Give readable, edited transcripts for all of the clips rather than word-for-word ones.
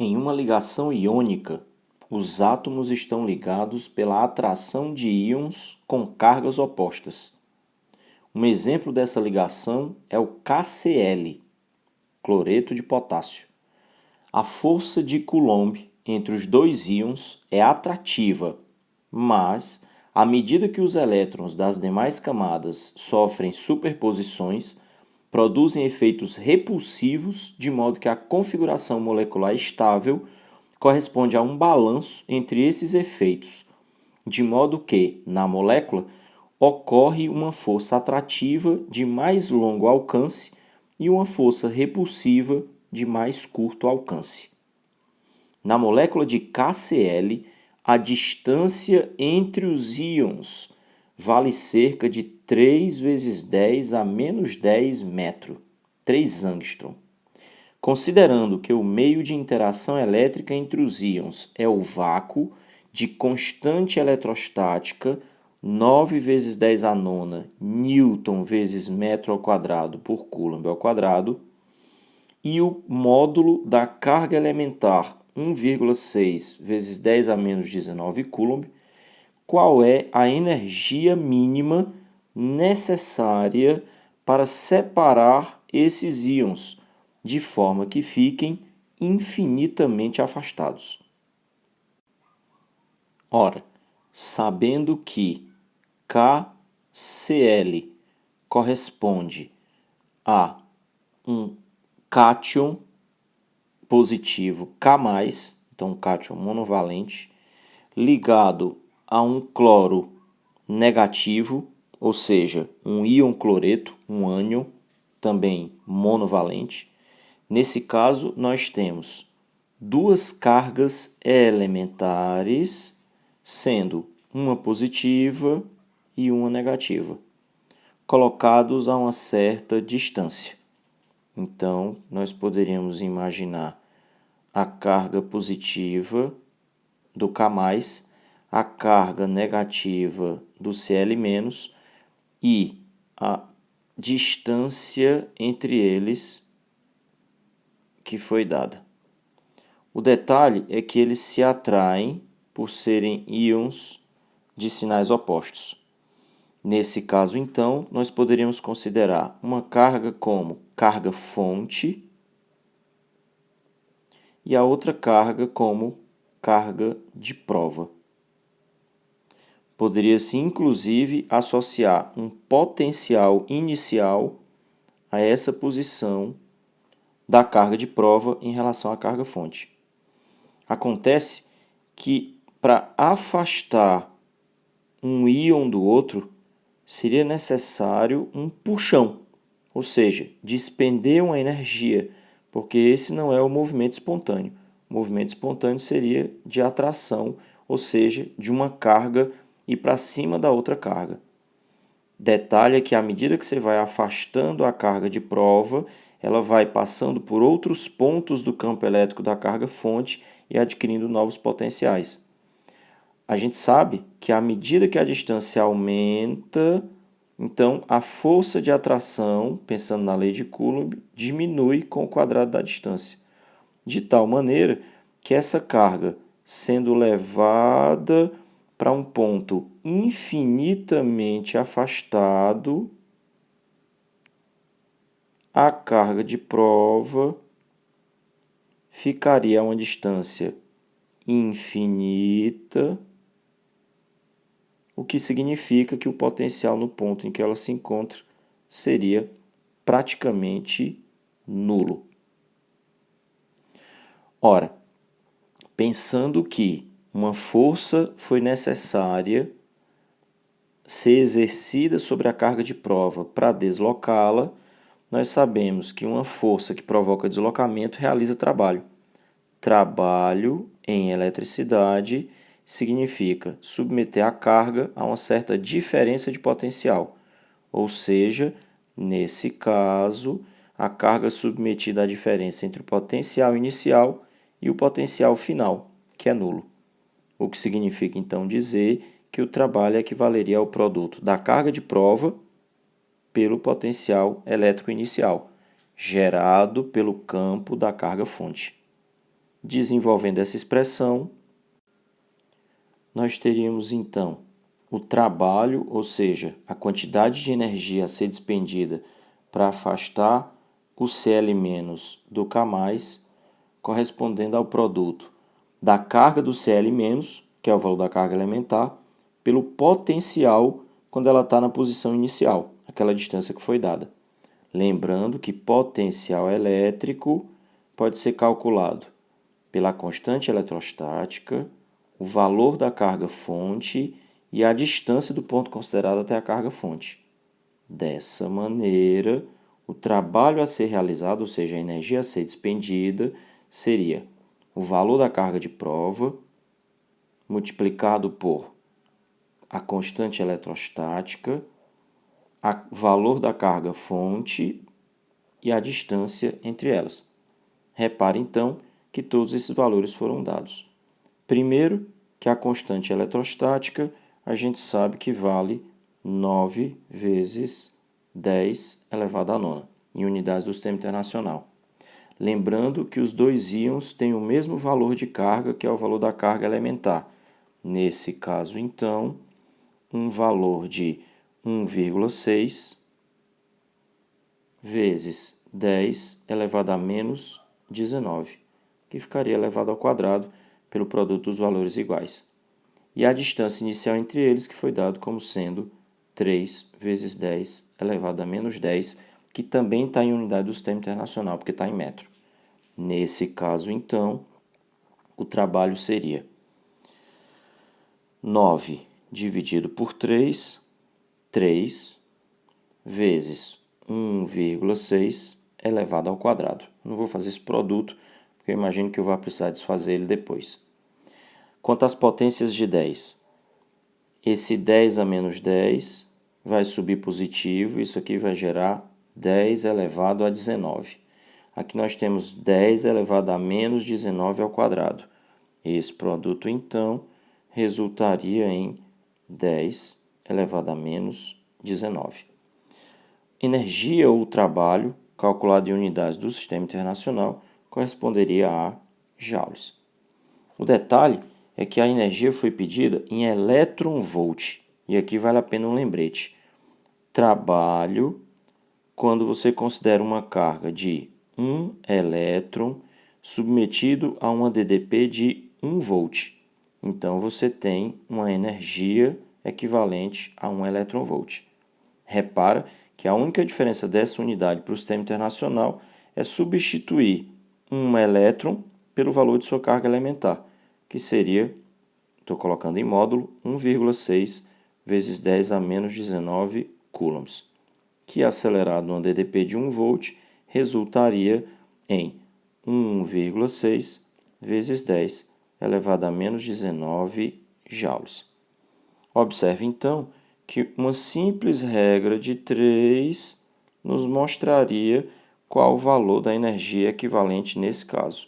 Em uma ligação iônica, os átomos estão ligados pela atração de íons com cargas opostas. Um exemplo dessa ligação é o KCl, cloreto de potássio. A força de Coulomb entre os dois íons é atrativa, mas, à medida que os elétrons das demais camadas sofrem superposições, produzem efeitos repulsivos, de modo que a configuração molecular estável corresponde a um balanço entre esses efeitos, de modo que, na molécula, ocorre uma força atrativa de mais longo alcance e uma força repulsiva de mais curto alcance. Na molécula de KCl, a distância entre os íons vale cerca de 3 vezes 10 a menos 10 metro, 3 angstrom. Considerando que o meio de interação elétrica entre os íons é o vácuo de constante eletrostática 9 vezes 10 a nona newton vezes metro ao quadrado por coulomb ao quadrado, e o módulo da carga elementar 1,6 vezes 10 a menos 19 coulomb, qual é a energia mínima necessária para separar esses íons, de forma que fiquem infinitamente afastados. Ora, sabendo que KCl corresponde a um cátion positivo K+, então um cátion monovalente, ligado a um cloro negativo, ou seja, um íon cloreto, um ânion, também monovalente. Nesse caso, nós temos duas cargas elementares, sendo uma positiva e uma negativa, colocados a uma certa distância. Então, nós poderíamos imaginar a carga positiva do K+, a carga negativa do Cl- e a distância entre eles que foi dada. O detalhe é que eles se atraem por serem íons de sinais opostos. Nesse caso, então, nós poderíamos considerar uma carga como carga fonte e a outra carga como carga de prova. Poderia-se, inclusive, associar um potencial inicial a essa posição da carga de prova em relação à carga fonte. Acontece que, para afastar um íon do outro, seria necessário um puxão, ou seja, despender uma energia, porque esse não é o movimento espontâneo. O movimento espontâneo seria de atração, ou seja, de uma carga ir para cima da outra carga. Detalhe é que à medida que você vai afastando a carga de prova, ela vai passando por outros pontos do campo elétrico da carga fonte e adquirindo novos potenciais. A gente sabe que à medida que a distância aumenta, então a força de atração, pensando na lei de Coulomb, diminui com o quadrado da distância, de tal maneira que essa carga, sendo levada para um ponto infinitamente afastado, a carga de prova ficaria a uma distância infinita, o que significa que o potencial no ponto em que ela se encontra seria praticamente nulo. Ora, pensando que uma força foi necessária ser exercida sobre a carga de prova para deslocá-la, nós sabemos que uma força que provoca deslocamento realiza trabalho. Trabalho em eletricidade significa submeter a carga a uma certa diferença de potencial, ou seja, nesse caso, a carga submetida à diferença entre o potencial inicial e o potencial final, que é nulo. O que significa então dizer que o trabalho equivaleria ao produto da carga de prova pelo potencial elétrico inicial, gerado pelo campo da carga fonte. Desenvolvendo essa expressão, nós teríamos então o trabalho, ou seja, a quantidade de energia a ser despendida para afastar o Cl- do K+, correspondendo ao produto da carga do Cl-, que é o valor da carga elementar, pelo potencial quando ela está na posição inicial, aquela distância que foi dada. Lembrando que potencial elétrico pode ser calculado pela constante eletrostática, o valor da carga-fonte e a distância do ponto considerado até a carga-fonte. Dessa maneira, o trabalho a ser realizado, ou seja, a energia a ser despendida, seria o valor da carga de prova multiplicado por a constante eletrostática, o valor da carga-fonte e a distância entre elas. Repare, então, que todos esses valores foram dados. Primeiro, que a constante eletrostática, a gente sabe que vale 9 vezes 10 elevado à nona, em unidades do Sistema Internacional. Lembrando que os dois íons têm o mesmo valor de carga, que é o valor da carga elementar. Nesse caso, então, um valor de 1,6 vezes 10 elevado a menos 19, que ficaria elevado ao quadrado pelo produto dos valores iguais. E a distância inicial entre eles, que foi dado como sendo 3 vezes 10 elevado a menos 10, que também está em unidade do Sistema Internacional, porque está em metro. Nesse caso, então, o trabalho seria 9 dividido por 3 vezes 1,6 elevado ao quadrado. Não vou fazer esse produto, porque eu imagino que eu vou precisar desfazer ele depois. Quanto às potências de 10, esse 10 a menos 10 vai subir positivo, isso aqui vai gerar 10 elevado a 19. Aqui nós temos 10 elevado a menos 19 ao quadrado. Esse produto, então, resultaria em 10 elevado a menos 19. Energia ou trabalho, calculado em unidades do Sistema Internacional, corresponderia a joules. O detalhe é que a energia foi pedida em elétron-volt. E aqui vale a pena um lembrete. Trabalho, quando você considera uma carga de 1 elétron submetido a uma DDP de 1 volt. Então, você tem uma energia equivalente a 1 elétron-volt. Repara que a única diferença dessa unidade para o Sistema Internacional é substituir um elétron pelo valor de sua carga elementar, que seria, estou colocando em módulo, 1,6 vezes 10 a menos 19 coulombs, que acelerado numa DDP de 1 volt resultaria em 1,6 vezes 10 elevado a menos 19 joules. Observe, então, que uma simples regra de 3 nos mostraria qual o valor da energia equivalente nesse caso.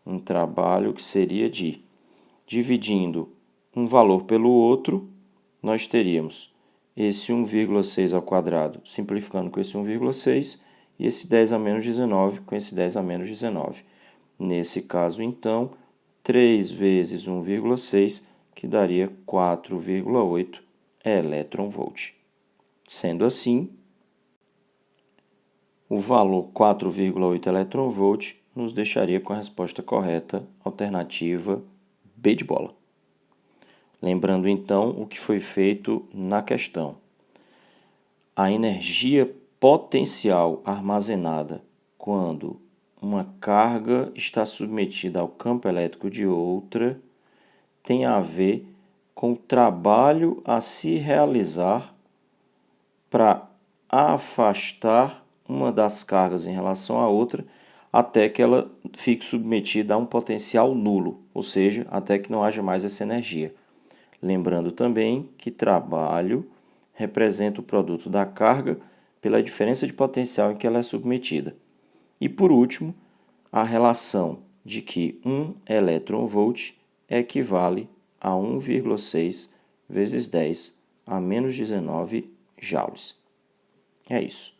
Um trabalho que seria de, dividindo um valor pelo outro, nós teríamos esse 1,6 ao quadrado, simplificando com esse 1,6, e esse 10 a menos 19 com esse 10 a menos 19. Nesse caso, então, 3 vezes 1,6, que daria 4,8 elétron-volt. Sendo assim, o valor 4,8 elétron-volt nos deixaria com a resposta correta, alternativa B de bola. Lembrando então o que foi feito na questão. A energia potencial armazenada quando uma carga está submetida ao campo elétrico de outra tem a ver com o trabalho a se realizar para afastar uma das cargas em relação à outra até que ela fique submetida a um potencial nulo, ou seja, até que não haja mais essa energia. Lembrando também que trabalho representa o produto da carga pela diferença de potencial em que ela é submetida. E por último, a relação de que 1 elétron-volt equivale a 1,6 vezes 10 a menos 19 joules. É isso.